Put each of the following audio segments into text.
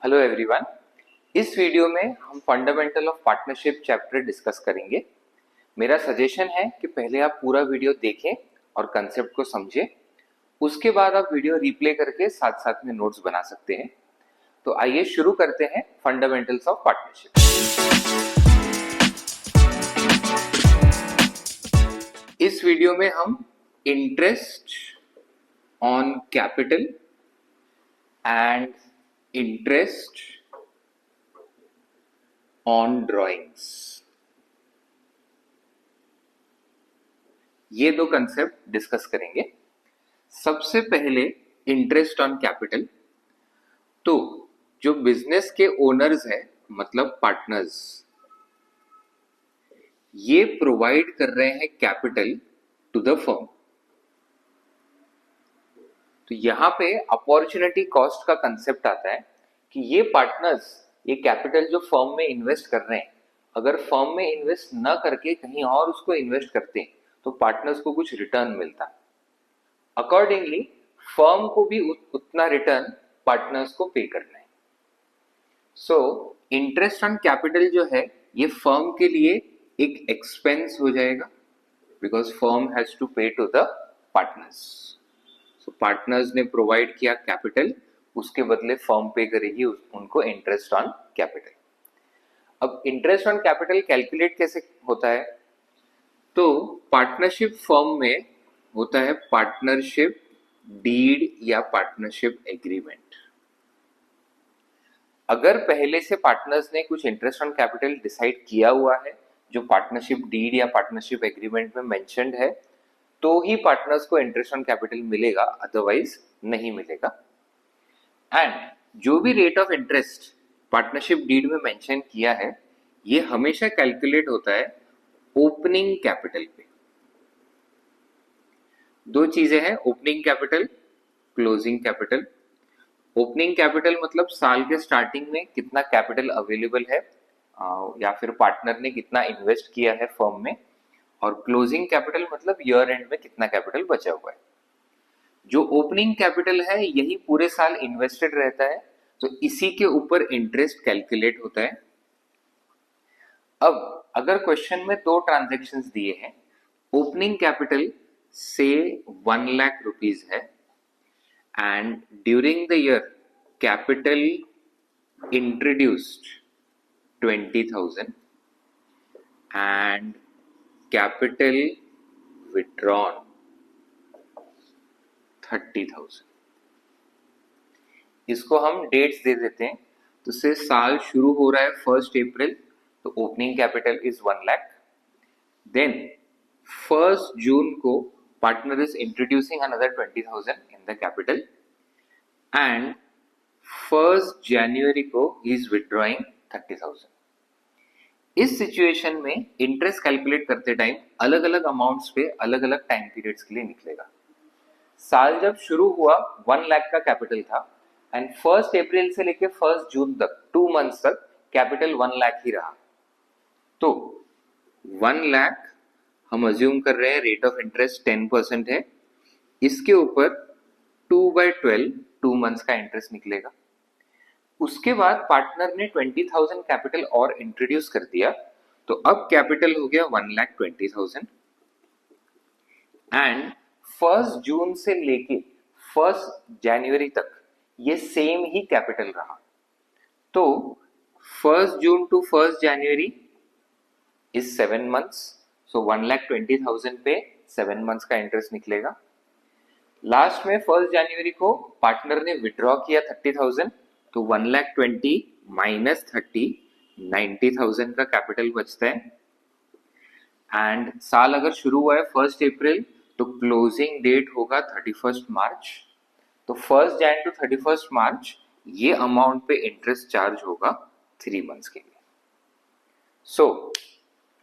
Hello everyone. इस video में हम fundamental of partnership chapter discuss करेंगे। मेरा सजेशन है कि पहले आप पूरा वीडियो देखें और कंसेप्ट को समझें, उसके बाद आप वीडियो रिप्ले करके साथ साथ में नोट्स बना सकते हैं। तो आइए शुरू करते हैं फंडामेंटल्स ऑफ पार्टनरशिप। इस वीडियो में हम interest on capital and interest on drawings, ये दो कंसेप्ट डिस्कस करेंगे। सबसे पहले इंटरेस्ट ऑन कैपिटल। तो जो बिजनेस के ओनर्स हैं, मतलब पार्टनर्स, ये प्रोवाइड कर रहे हैं कैपिटल टू द फर्म। तो यहां पे अपॉर्चुनिटी कॉस्ट का कंसेप्ट आता है कि ये पार्टनर्स ये कैपिटल जो फर्म में इन्वेस्ट कर रहे हैं, अगर फर्म में इन्वेस्ट न करके कहीं और उसको इन्वेस्ट करते हैं तो पार्टनर्स को कुछ रिटर्न मिलता। अकॉर्डिंगली फर्म को भी उतना रिटर्न पार्टनर्स को पे करना है। सो इंटरेस्ट ऑन कैपिटल जो है ये फर्म के लिए एक एक्सपेंस हो जाएगा, because firm has to pay to the partners. So partners ने प्रोवाइड किया कैपिटल, उसके बदले फर्म पे करेगी उनको इंटरेस्ट ऑन कैपिटल। अब इंटरेस्ट ऑन कैपिटल कैलकुलेट कैसे होता है? तो पार्टनरशिप फर्म में होता है पार्टनरशिप डीड या पार्टनरशिप एग्रीमेंट। अगर पहले से पार्टनर्स ने कुछ इंटरेस्ट ऑन कैपिटल डिसाइड किया हुआ है जो पार्टनरशिप डीड या पार्टनरशिप एग्रीमेंट में मेंशन्ड है, तो ही पार्टनर्स को इंटरेस्ट ऑन कैपिटल मिलेगा, अदरवाइज नहीं मिलेगा। एंड जो भी rate of interest partnership deed में मेंशन किया है, ये हमेशा कैलकुलेट होता है ओपनिंग कैपिटल पे। दो चीजें हैं, opening capital, closing capital. Opening capital मतलब साल के स्टार्टिंग में कितना कैपिटल अवेलेबल है या फिर पार्टनर ने कितना इन्वेस्ट किया है फर्म में, और क्लोजिंग कैपिटल मतलब ईयर एंड में कितना कैपिटल बचा हुआ है। जो ओपनिंग कैपिटल है यही पूरे साल इन्वेस्टेड रहता है, तो इसी के ऊपर इंटरेस्ट कैलकुलेट होता है। अब अगर क्वेश्चन में दो ट्रांजैक्शंस दिए हैं, ओपनिंग कैपिटल से 1 लाख रुपीज है and during the year capital introduced 20,000 and capital withdrawn 30,000। इसको हम डेट्स दे देते हैं। तो से साल शुरू हो रहा है 1 अप्रैल, तो opening capital is 1 lakh. Then 1 June को partner is introducing another 20,000 in the capital and 1 जनवरी को ही इज विथड्रॉइंग 30,000। इस सिचुएशन में इंटरेस्ट कैलकुलेट करते टाइम अलग अलग अमाउंट्स पे अलग अलग टाइम पीरियड्स के लिए निकलेगा। साल जब शुरू हुआ 1 लाख का कैपिटल था एंड 1 अप्रैल से लेके 1 जून तक 2 मंथ्स तक कैपिटल 1 लाख ही रहा। तो 1 लाख हम अज्यूम कर रहे हैं रेट ऑफ इंटरेस्ट 10% है, इसके ऊपर 2/12 2 मंथ्स का इंटरेस्ट निकलेगा। उसके बाद पार्टनर ने 20,000 कैपिटल और इंट्रोड्यूस कर दिया, तो अब कैपिटल हो गया 1,20,000 एंड 1 जून से लेके 1 जनवरी तक ये सेम ही कैपिटल रहा। तो 1 जून टू 1 जनवरी इज 7 मंथ्स, सो 1,20,000 पे 7 मंथ्स का इंटरेस्ट निकलेगा। लास्ट में 1 जनवरी को पार्टनर ने विड्रॉ किया 30,000, तो 1,20,000 माइनस 30 90,000 का कैपिटल बचता है। एंड साल अगर शुरू हुआ है 1 अप्रैल, तो क्लोजिंग डेट होगा 31 मार्च। तो 1 जन टू 31 मार्च ये अमाउंट पे इंटरेस्ट चार्ज होगा 3 मंथ्स के लिए। सो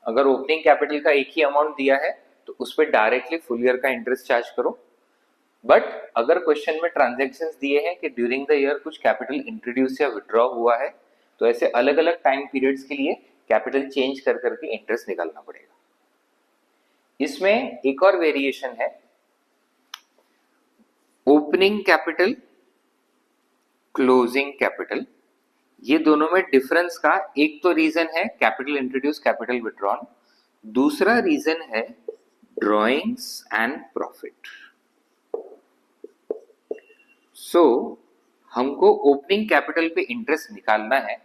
अगर ओपनिंग कैपिटल का एक ही अमाउंट दिया है तो उस पर डायरेक्टली फुल ईयर का इंटरेस्ट चार्ज करो। बट अगर क्वेश्चन में ट्रांजैक्शंस दिए हैं कि ड्यूरिंग द ईयर कुछ कैपिटल इंट्रोड्यूस या विड्रॉ हुआ है, तो ऐसे अलग अलग टाइम पीरियड्स के लिए कैपिटल चेंज कर करके इंटरेस्ट निकालना पड़ेगा। इसमें एक और वेरिएशन है, ओपनिंग कैपिटल, क्लोजिंग कैपिटल ये दोनों में डिफरेंस का एक तो रीजन है कैपिटल इंट्रोड्यूस कैपिटल विड्रॉन, दूसरा रीजन है ड्रॉइंग्स एंड प्रॉफिट। सो हमको ओपनिंग कैपिटल पे इंटरेस्ट निकालना है,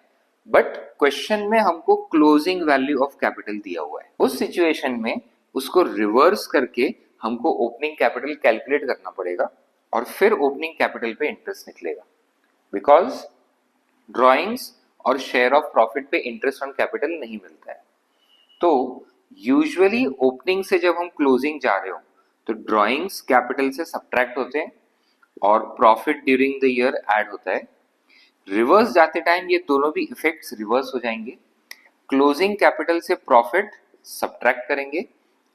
बट क्वेश्चन में हमको क्लोजिंग वैल्यू ऑफ कैपिटल दिया हुआ है। उस सिचुएशन में उसको रिवर्स करके हमको ओपनिंग कैपिटल कैलकुलेट करना पड़ेगा और फिर ओपनिंग कैपिटल पे इंटरेस्ट निकलेगा, बिकॉज ड्रॉइंग्स और शेयर ऑफ प्रॉफिट पे इंटरेस्ट ऑन कैपिटल नहीं मिलता है। तो यूजुअली ओपनिंग से जब हम क्लोजिंग जा रहे हो तो ड्रॉइंग्स कैपिटल से सब्ट्रैक्ट होते हैं और profit during the year add होता है। रिवर्स जाते टाइम ये दोनों भी इफेक्ट्स रिवर्स हो जाएंगे। क्लोजिंग कैपिटल से प्रॉफिट सब्ट्रैक्ट करेंगे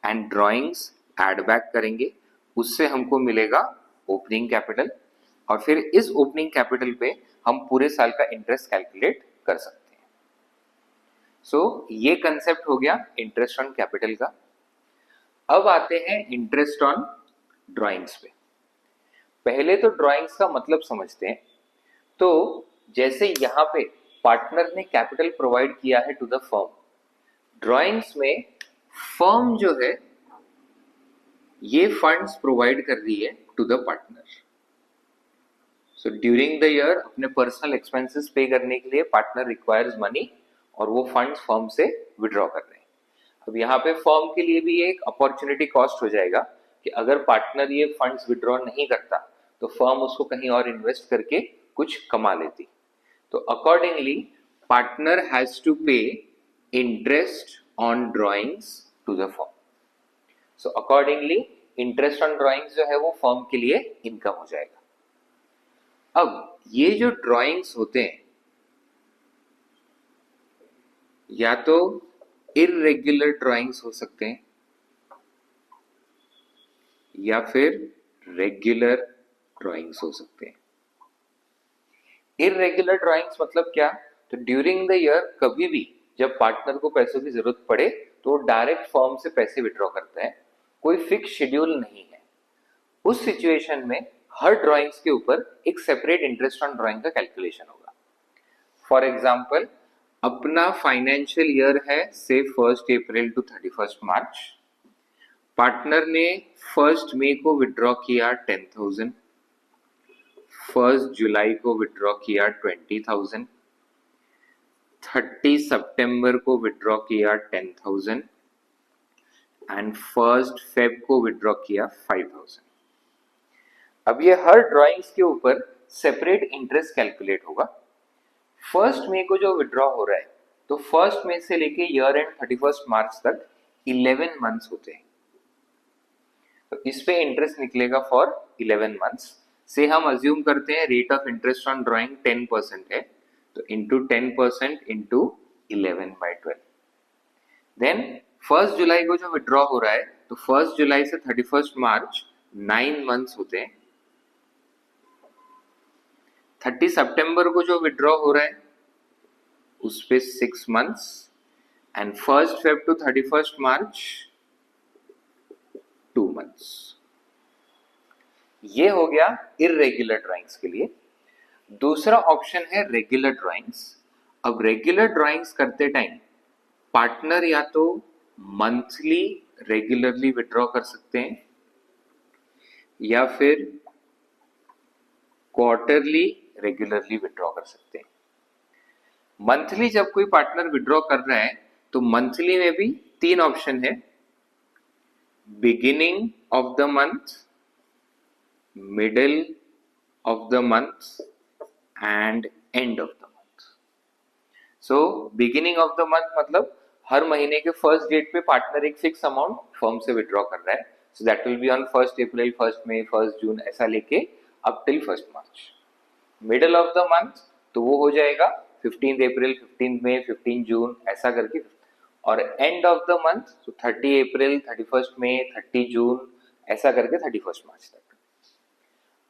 एंड ड्रॉइंग्स ऐड बैक करेंगे, उससे हमको मिलेगा ओपनिंग कैपिटल, और फिर इस ओपनिंग कैपिटल पे हम पूरे साल का इंटरेस्ट कैलकुलेट कर सकते हैं। सो ये कंसेप्ट हो गया इंटरेस्ट ऑन कैपिटल का। अब आते हैं इंटरेस्ट ऑन ड्रॉइंग्स पे। पहले तो ड्रॉइंग्स का मतलब समझते हैं। तो जैसे यहाँ पे पार्टनर ने कैपिटल प्रोवाइड किया है टू द फर्म, ड्रॉइंग्स में फर्म जो है ये फंड्स प्रोवाइड कर रही है to the partner. So during the year अपने पर्सनल एक्सपेंसेस पे करने के लिए पार्टनर रिक्वायर्स मनी और वो फंड्स फर्म से विड्रॉ कर रहे हैं। अब यहाँ पे फर्म के लिए भी एक अपॉर्चुनिटी कॉस्ट हो जाएगा कि अगर पार्टनर ये फंड्स विड्रॉ नहीं करता तो फर्म उसको कहीं और इन्वेस्ट करके कुछ कमा लेती। तो accordingly partner has to pay interest on drawings to the firm. So accordingly interest on drawings जो है वो फर्म के लिए इनकम हो जाएगा। अब ये जो ड्रॉइंग्स होते हैं या तो इररेगुलर ड्रॉइंग्स हो सकते हैं या फिर रेगुलर ड्रॉइंग्स हो सकते हैं। इररेगुलर ड्रॉइंग्स मतलब क्या? तो ड्यूरिंग द ईयर कभी भी जब पार्टनर को पैसों की जरूरत पड़े तो डायरेक्ट फर्म से पैसे विड्रॉ करता है, कोई फिक्स शेड्यूल नहीं है। उस सिचुएशन में हर ड्रॉइंग्स के ऊपर एक सेपरेट इंटरेस्ट ऑन ड्रॉइंग का कैलकुलेशन होगा। फॉर एग्जाम्पल अपना फाइनेंशियल ईयर है से 1 अप्रैल टू 31 मार्च, पार्टनर ने 1 मई को विड्रॉ किया 10,000, 1 जुलाई को विड्रॉ किया 20,000, 30 सितंबर को विड्रॉ किया 10,000 एंड 1 फेब को विड्रॉ किया 5,000। अब ये हर ड्रॉइंग्स के ऊपर सेपरेट इंटरेस्ट कैलकुलेट होगा। 1 मई को जो विड्रॉ हो रहा है तो 1 मई से लेके ईयर एंड 31 मार्च तक 11 मंथ्स होते हैं, तो इस पे इंटरेस्ट निकलेगा फॉर 11 मंथ्स। से हम अज्यूम करते हैं rate of interest on drawing 10% है, तो इंटू 10% इंटू 11/12। देन 1 जुलाई को जो विड्रॉ हो रहा है तो 1 जुलाई से 31 मार्च 9 मंथ्स होते हैं। 30 सितंबर को जो विड्रॉ हो रहा है उस पे 6 months and 1 Feb two 31 March 2 months. ये हो गया इररेगुलर ड्राइंग्स के लिए। दूसरा ऑप्शन है रेगुलर ड्राइंग्स। अब रेगुलर ड्राइंग्स करते टाइम पार्टनर या तो मंथली रेगुलरली विड्रॉ कर सकते हैं या फिर क्वार्टरली रेगुलरली विड्रॉ कर सकते हैं। मंथली जब कोई पार्टनर विड्रॉ कर रहा है तो मंथली में भी 3 ऑप्शन है, beginning of the month, middle of the month and end of the month. So beginning of the month मतलब हर महीने के फर्स्ट डेट पे पार्टनर एक फिक्स अमाउंट फर्म से विड्रॉ कर रहा है, so that will be on 1 अप्रैल, 1 मई, 1 जून ऐसा लेके up till 1 March. Middle of the month तो वो हो जाएगा 15 अप्रैल, 15 मई, 15 जून ऐसा करके, और एंड ऑफ द मंथ तो 30 अप्रैल, 31 मई, 30 जून ऐसा करके 31 मार्च तक।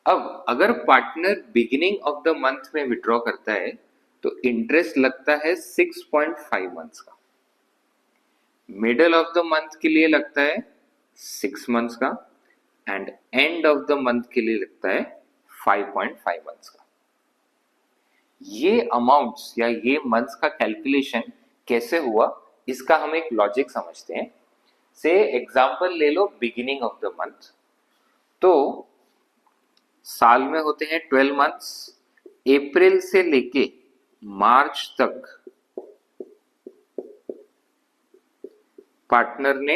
अब अगर partner beginning of the month में विड्रॉ करता है तो इंटरेस्ट लगता है 6.5 मंथ्स का, मिडिल ऑफ द मंथ के लिए लगता है 6 मंथ्स का and end of the month के लिए लगता है 5.5 मंथ्स का। ये अमाउंट्स या ये मंथ्स का कैलकुलेशन कैसे हुआ, इसका हम एक लॉजिक समझते हैं। से एग्जांपल ले लो बिगिनिंग ऑफ द मंथ। तो साल में होते हैं 12 मंथ्स। अप्रैल से लेके मार्च तक पार्टनर ने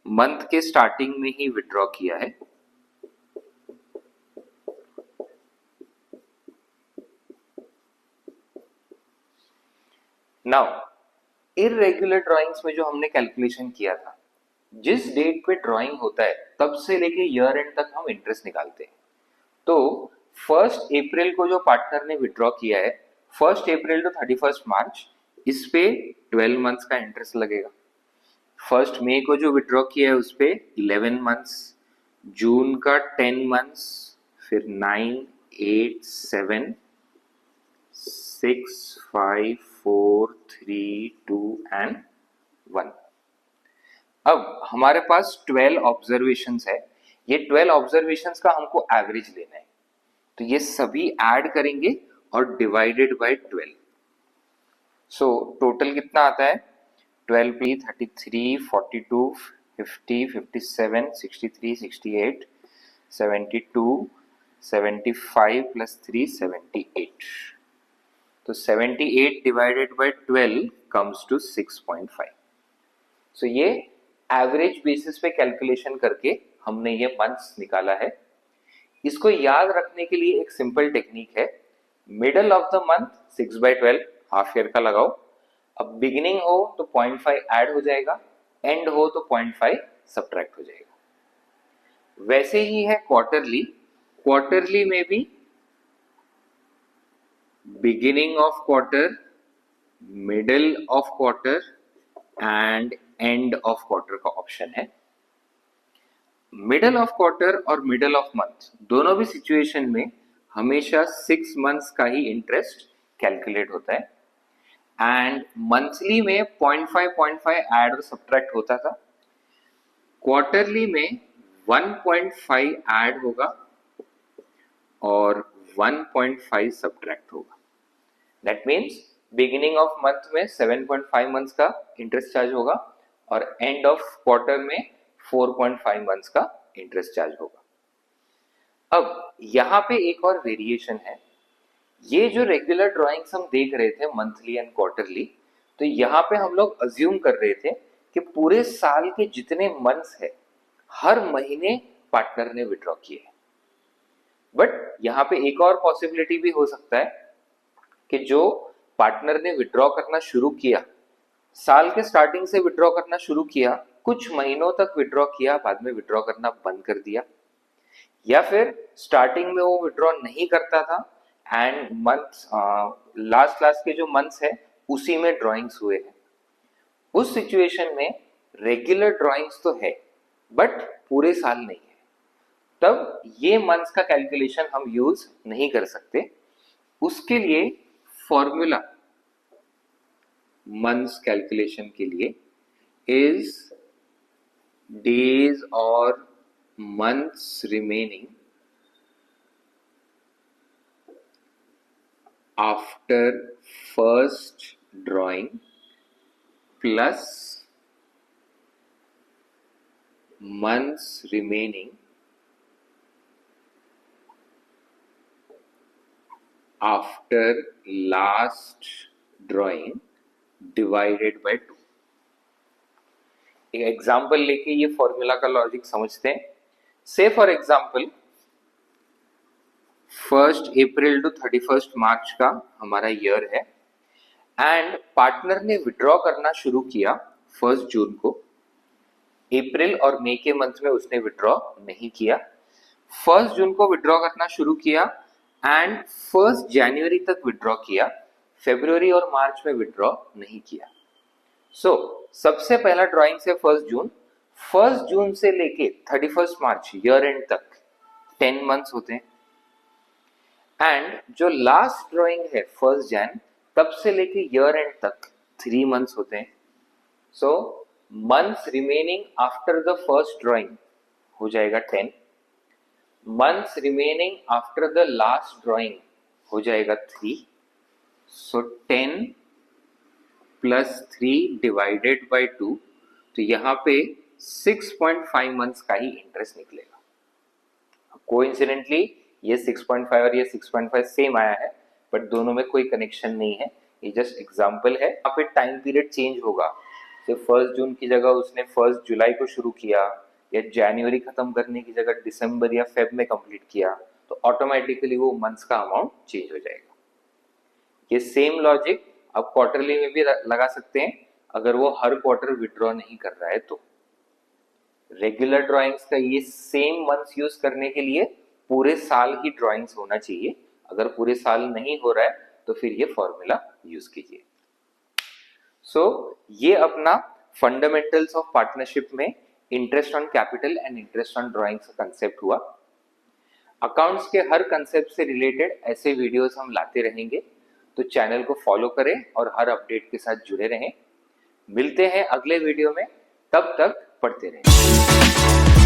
मंथ के स्टार्टिंग में ही विड्रॉ किया है। नाउ इररेगुलर ड्राइंग्स में जो हमने कैलकुलेशन किया था, जिस डेट पे ड्राइंग होता है तब से लेके ईयर एंड तक हम इंटरेस्ट निकालते हैं। तो 1 अप्रैल को जो पार्टनर ने विड्रॉ किया है, 1 अप्रैल टू 31 मार्च, इस पे 12 मंथ्स का इंटरेस्ट लगेगा। 1 मई को जो विड्रॉ किया है उस पे 11 मंथ्स, जून का 10 मंथ्स, फिर 9, 8, 7, 6, 5, 4, 3, 2 एंड 1। अब हमारे पास 12 ऑब्जर्वेशंस है। ये 12 ऑब्जर्वेशंस का हमको एवरेज लेना है, तो ये सभी ऐड करेंगे और डिवाइडेड बाय 12। सो टोटल कितना आता है? 12 प्लस 33, 42, 50, 57, 63, 68, 72, 75 प्लस 3, 78। तो 78 डिवाइडेड बाय 12 कम्स टू 6.5। सो ये एवरेज बेसिस पे कैलकुलेशन करके हमने ये मंथ्स निकाला है। इसको याद रखने के लिए एक सिंपल टेक्निक है। Middle of the month 6/12 half year का लगाओ। अब बिगिनिंग हो तो 0.5 ऐड हो जाएगा, एंड हो तो 0.5 सब्ट्रैक्ट हो जाएगा। वैसे ही है क्वार्टरली। क्वार्टरली में भी beginning of quarter, middle of quarter and end of quarter का ऑप्शन है। मिडल ऑफ क्वार्टर और मिडल ऑफ मंथ दोनों भी सिचुएशन में हमेशा 6 मंथ्स का ही इंटरेस्ट कैलकुलेट होता है, एंड मंथली में 0.5 ऐड और सब्ट्रैक्ट होता था। क्वार्टरली में 1.5 ऐड होगा और 1.5 सब्ट्रैक्ट होगा। That means beginning of month में 7.5 मंथ्स का इंटरेस्ट चार्ज होगा और एंड ऑफ क्वार्टर में 4.5 मंथ्स का इंटरेस्ट चार्ज होगा। अब यहां पे एक और वेरिएशन है। ये जो रेगुलर ड्राइंग्स हम देख रहे थे मंथली एंड क्वार्टरली, तो यहाँ पे हम लोग अज्यूम कर रहे थे कि पूरे साल के जितने मंथ्स है हर महीने पार्टनर ने विड्रॉ किए। बट यहाँ पे एक और पॉसिबिलिटी भी हो सकता है कि जो पार्टनर ने विड्रॉ करना शुरू किया, साल के स्टार्टिंग से विड्रॉ करना शुरू किया, कुछ महीनों तक विड्रॉ किया, बाद में विड्रॉ करना बंद कर दिया, या फिर स्टार्टिंग में वो विड्रॉ नहीं करता था एंड मंथ्स लास्ट के जो मंथ्स है उसी में ड्राइंग्स हुए हैं। उस सिचुएशन में रेगुलर ड्राइंग्स तो है बट पूरे साल नहीं है, तब ये मंथ्स का कैलकुलेशन हम यूज नहीं कर सकते। उसके लिए फॉर्मूला मंथ्स कैलकुलेशन के लिए इज डेज और months remaining after first drawing plus months remaining after last drawing divided by 2। एक एग्जाम्पल लेके ये फॉर्मूला का लॉजिक समझते हैं। से फॉर एग्जाम्पल 1 अप्रैल टू 31 मार्च का हमारा ईयर है एंड पार्टनर ने विड्रॉ करना शुरू किया 1 जून को। अप्रैल और मई के मंथ में उसने विड्रॉ नहीं किया। 1 जून को विड्रॉ करना शुरू किया एंड 1 जनवरी तक विड्रॉ किया। फरवरी और मार्च में विड्रॉ नहीं किया। सबसे पहला ड्राइंग से 1 जून, 1 जून से लेके 31 मार्च ईयर एंड तक 10 मंथ्स होते हैं, एंड जो लास्ट ड्राइंग है 1 जन तब से लेके ईयर एंड तक 3 मंथ्स होते हैं। So months remaining after the first drawing हो जाएगा 10, months remaining after the last drawing हो जाएगा 3, सो 10 प्लस 3 डिवाइडेड बाई 2, तो यहाँ पे 6.5 मंथ्स का ही इंटरेस्ट निकलेगा। कोइंसिडेंटली ये 6.5 और ये 6.5 सेम आया है, बट दोनों में कोई कनेक्शन नहीं है, ये जस्ट एग्जाम्पल है। यहाँ पे टाइम पीरियड चेंज होगा, तो 1 जून की जगह उसने 1 जुलाई को शुरू किया, या जनवरी खत्म करने की जगह दिसंबर या फेब में कंप्लीट किया, तो ऑटोमेटिकली वो मंथ्स का अमाउंट चेंज हो जाएगा। ये सेम लॉजिक आप क्वार्टरली में भी लगा सकते हैं, अगर वो हर क्वार्टर विड्रॉ नहीं कर रहा है तो। रेगुलर ड्राइंग्स का ये सेम मंथ्स यूज करने के लिए पूरे साल ही ड्राइंग्स होना चाहिए, अगर पूरे साल नहीं हो रहा है तो फिर ये फॉर्मूला यूज कीजिए। सो ये अपना फंडामेंटल्स ऑफ पार्टनरशिप में interest on capital and interest on drawings का कंसेप्ट हुआ। अकाउंट्स के हर कंसेप्ट से रिलेटेड ऐसे वीडियोस हम लाते रहेंगे, तो चैनल को फॉलो करें और हर अपडेट के साथ जुड़े रहें। मिलते हैं अगले वीडियो में, तब तक पढ़ते रहें।